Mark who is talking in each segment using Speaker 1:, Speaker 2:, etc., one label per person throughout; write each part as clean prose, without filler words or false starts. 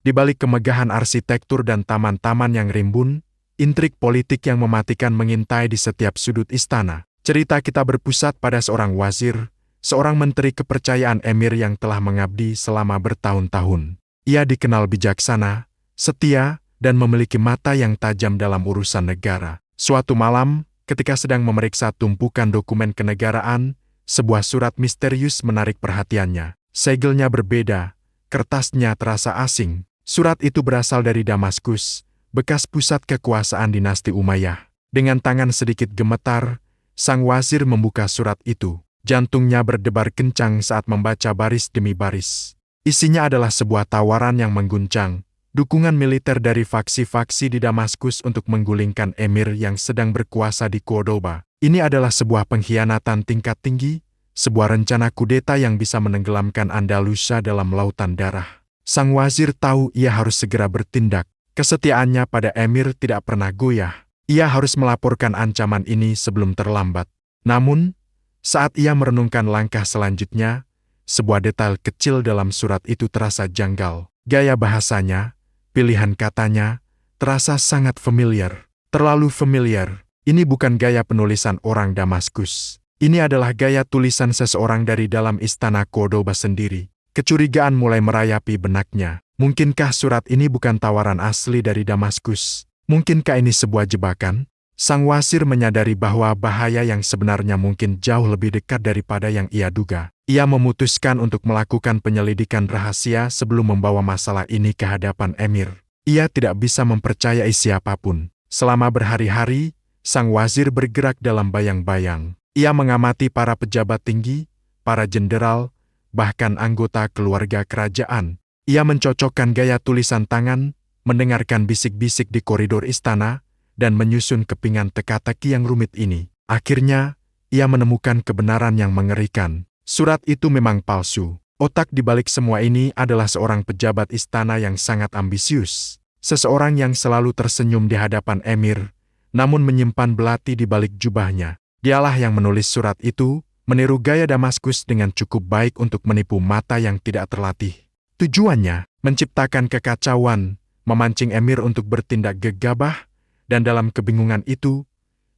Speaker 1: Di balik kemegahan arsitektur dan taman-taman yang rimbun, intrik politik yang mematikan mengintai di setiap sudut istana. Cerita kita berpusat pada seorang wazir, seorang menteri kepercayaan emir yang telah mengabdi selama bertahun-tahun. Ia dikenal bijaksana, setia, dan memiliki mata yang tajam dalam urusan negara. Suatu malam, ketika sedang memeriksa tumpukan dokumen kenegaraan, sebuah surat misterius menarik perhatiannya. Segelnya berbeda, kertasnya terasa asing. Surat itu berasal dari Damaskus, bekas pusat kekuasaan dinasti Umayyah. Dengan tangan sedikit gemetar, sang wazir membuka surat itu. Jantungnya berdebar kencang saat membaca baris demi baris. Isinya adalah sebuah tawaran yang mengguncang, dukungan militer dari faksi-faksi di Damaskus untuk menggulingkan emir yang sedang berkuasa di Cordoba. Ini adalah sebuah pengkhianatan tingkat tinggi, sebuah rencana kudeta yang bisa menenggelamkan Andalusia dalam lautan darah. Sang wazir tahu ia harus segera bertindak. Kesetiaannya pada emir tidak pernah goyah. Ia harus melaporkan ancaman ini sebelum terlambat. Namun, saat ia merenungkan langkah selanjutnya, sebuah detail kecil dalam surat itu terasa janggal. Gaya bahasanya, pilihan katanya, terasa sangat familiar. Terlalu familiar. Ini bukan gaya penulisan orang Damaskus. Ini adalah gaya tulisan seseorang dari dalam istana Cordoba sendiri. Kecurigaan mulai merayapi benaknya. Mungkinkah surat ini bukan tawaran asli dari Damaskus? Mungkinkah ini sebuah jebakan? Sang wazir menyadari bahwa bahaya yang sebenarnya mungkin jauh lebih dekat daripada yang ia duga. Ia memutuskan untuk melakukan penyelidikan rahasia sebelum membawa masalah ini ke hadapan emir. Ia tidak bisa mempercayai siapapun. Selama berhari-hari, sang wazir bergerak dalam bayang-bayang. Ia mengamati para pejabat tinggi, para jenderal, bahkan anggota keluarga kerajaan. Ia mencocokkan gaya tulisan tangan, mendengarkan bisik-bisik di koridor istana, dan menyusun kepingan teka-teki yang rumit ini. Akhirnya, ia menemukan kebenaran yang mengerikan. Surat itu memang palsu. Otak di balik semua ini adalah seorang pejabat istana yang sangat ambisius. Seseorang yang selalu tersenyum di hadapan emir, namun menyimpan belati di balik jubahnya. Dialah yang menulis surat itu, meniru gaya Damaskus dengan cukup baik untuk menipu mata yang tidak terlatih. Tujuannya, menciptakan kekacauan, memancing emir untuk bertindak gegabah, dan dalam kebingungan itu,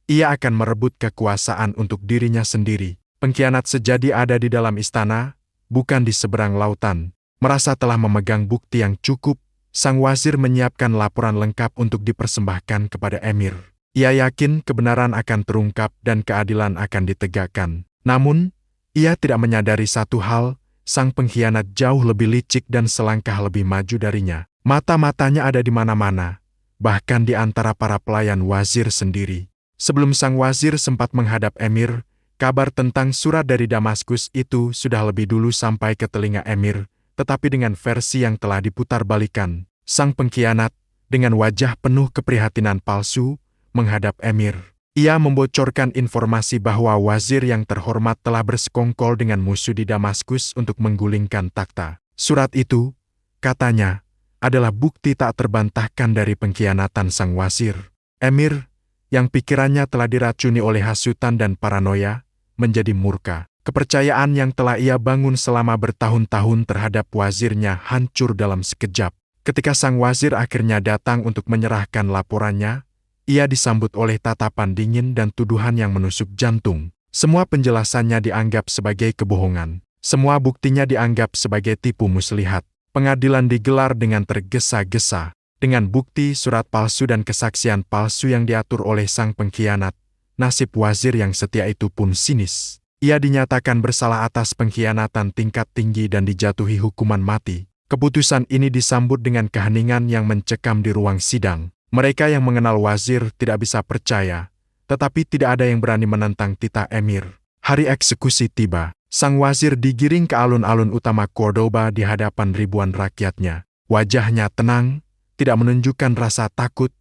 Speaker 1: ia akan merebut kekuasaan untuk dirinya sendiri. Pengkhianat sejati ada di dalam istana, bukan di seberang lautan. Merasa telah memegang bukti yang cukup, sang wazir menyiapkan laporan lengkap untuk dipersembahkan kepada emir. Ia yakin kebenaran akan terungkap dan keadilan akan ditegakkan. Namun, ia tidak menyadari satu hal, sang pengkhianat jauh lebih licik dan selangkah lebih maju darinya. Mata-matanya ada di mana-mana, bahkan di antara para pelayan wazir sendiri. Sebelum sang wazir sempat menghadap emir, kabar tentang surat dari Damaskus itu sudah lebih dulu sampai ke telinga emir, tetapi dengan versi yang telah diputar-balikan. Sang pengkhianat, dengan wajah penuh keprihatinan palsu, menghadap emir. Ia membocorkan informasi bahwa wazir yang terhormat telah bersekongkol dengan musuh di Damaskus untuk menggulingkan takhta. Surat itu, katanya, adalah bukti tak terbantahkan dari pengkhianatan sang wazir. Emir, yang pikirannya telah diracuni oleh hasutan dan paranoia, menjadi murka. Kepercayaan yang telah ia bangun selama bertahun-tahun terhadap wazirnya hancur dalam sekejap. Ketika sang wazir akhirnya datang untuk menyerahkan laporannya, ia disambut oleh tatapan dingin dan tuduhan yang menusuk jantung. Semua penjelasannya dianggap sebagai kebohongan. Semua buktinya dianggap sebagai tipu muslihat. Pengadilan digelar dengan tergesa-gesa. Dengan bukti surat palsu dan kesaksian palsu yang diatur oleh sang pengkhianat, nasib wazir yang setia itu pun sinis. Ia dinyatakan bersalah atas pengkhianatan tingkat tinggi dan dijatuhi hukuman mati. Keputusan ini disambut dengan keheningan yang mencekam di ruang sidang. Mereka yang mengenal wazir tidak bisa percaya, tetapi tidak ada yang berani menentang titah emir. Hari eksekusi tiba. Sang wazir digiring ke alun-alun utama Cordoba di hadapan ribuan rakyatnya. Wajahnya tenang, tidak menunjukkan rasa takut,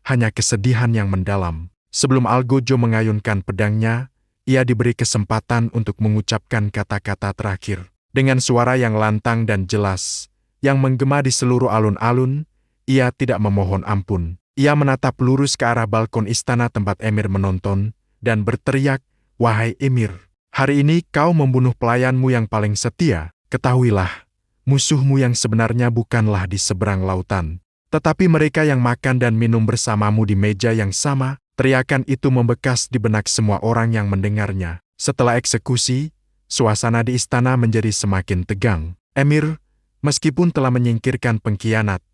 Speaker 1: hanya kesedihan yang mendalam. Sebelum Algojo mengayunkan pedangnya, ia diberi kesempatan untuk mengucapkan kata-kata terakhir. Dengan suara yang lantang dan jelas, yang menggema di seluruh alun-alun, ia tidak memohon ampun. Ia menatap lurus ke arah balkon istana tempat emir menonton, dan berteriak, "Wahai emir, hari ini kau membunuh pelayanmu yang paling setia. Ketahuilah, musuhmu yang sebenarnya bukanlah di seberang lautan, tetapi mereka yang makan dan minum bersamamu di meja yang sama." Teriakan itu membekas di benak semua orang yang mendengarnya. Setelah eksekusi, suasana di istana menjadi semakin tegang. Emir, meskipun telah menyingkirkan pengkhianat,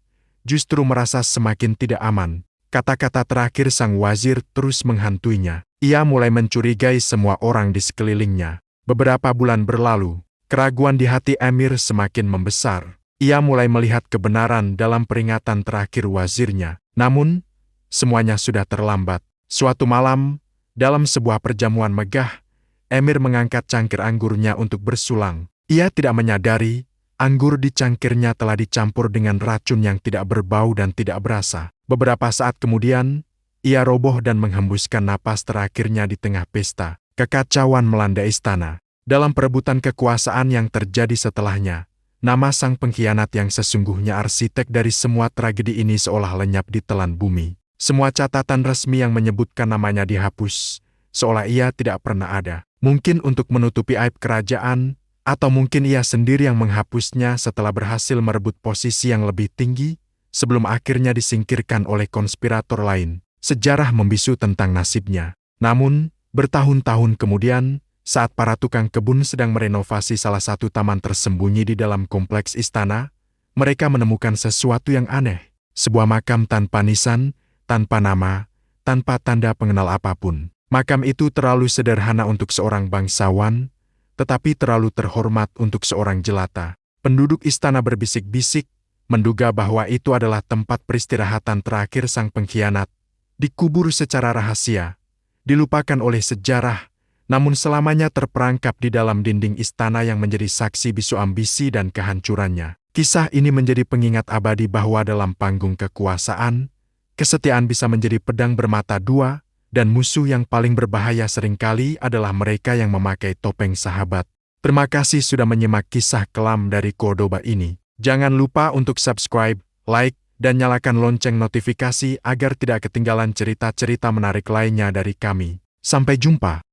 Speaker 1: justru merasa semakin tidak aman. Kata-kata terakhir sang wazir terus menghantuinya. Ia mulai mencurigai semua orang di sekelilingnya. Beberapa bulan berlalu, keraguan di hati Emir semakin membesar. Ia mulai melihat kebenaran dalam peringatan terakhir wazirnya. Namun, semuanya sudah terlambat. Suatu malam, dalam sebuah perjamuan megah, Emir mengangkat cangkir anggurnya untuk bersulang. Ia tidak menyadari, anggur di cangkirnya telah dicampur dengan racun yang tidak berbau dan tidak berasa. Beberapa saat kemudian, ia roboh dan menghembuskan napas terakhirnya di tengah pesta. Kekacauan melanda istana. Dalam perebutan kekuasaan yang terjadi setelahnya, nama sang pengkhianat yang sesungguhnya arsitek dari semua tragedi ini seolah lenyap di telan bumi. Semua catatan resmi yang menyebutkan namanya dihapus, seolah ia tidak pernah ada. Mungkin untuk menutupi aib kerajaan, atau mungkin ia sendiri yang menghapusnya setelah berhasil merebut posisi yang lebih tinggi, sebelum akhirnya disingkirkan oleh konspirator lain. Sejarah membisu tentang nasibnya. Namun, bertahun-tahun kemudian, saat para tukang kebun sedang merenovasi salah satu taman tersembunyi di dalam kompleks istana, mereka menemukan sesuatu yang aneh. Sebuah makam tanpa nisan, tanpa nama, tanpa tanda pengenal apapun. Makam itu terlalu sederhana untuk seorang bangsawan, tetapi terlalu terhormat untuk seorang jelata. Penduduk istana berbisik-bisik, menduga bahwa itu adalah tempat peristirahatan terakhir sang pengkhianat. Dikubur secara rahasia, dilupakan oleh sejarah, namun selamanya terperangkap di dalam dinding istana yang menjadi saksi bisu ambisi dan kehancurannya. Kisah ini menjadi pengingat abadi bahwa dalam panggung kekuasaan, kesetiaan bisa menjadi pedang bermata dua, dan musuh yang paling berbahaya seringkali adalah mereka yang memakai topeng sahabat. Terima kasih sudah menyimak kisah kelam dari Cordoba ini. Jangan lupa untuk subscribe, like, dan nyalakan lonceng notifikasi agar tidak ketinggalan cerita-cerita menarik lainnya dari kami. Sampai jumpa.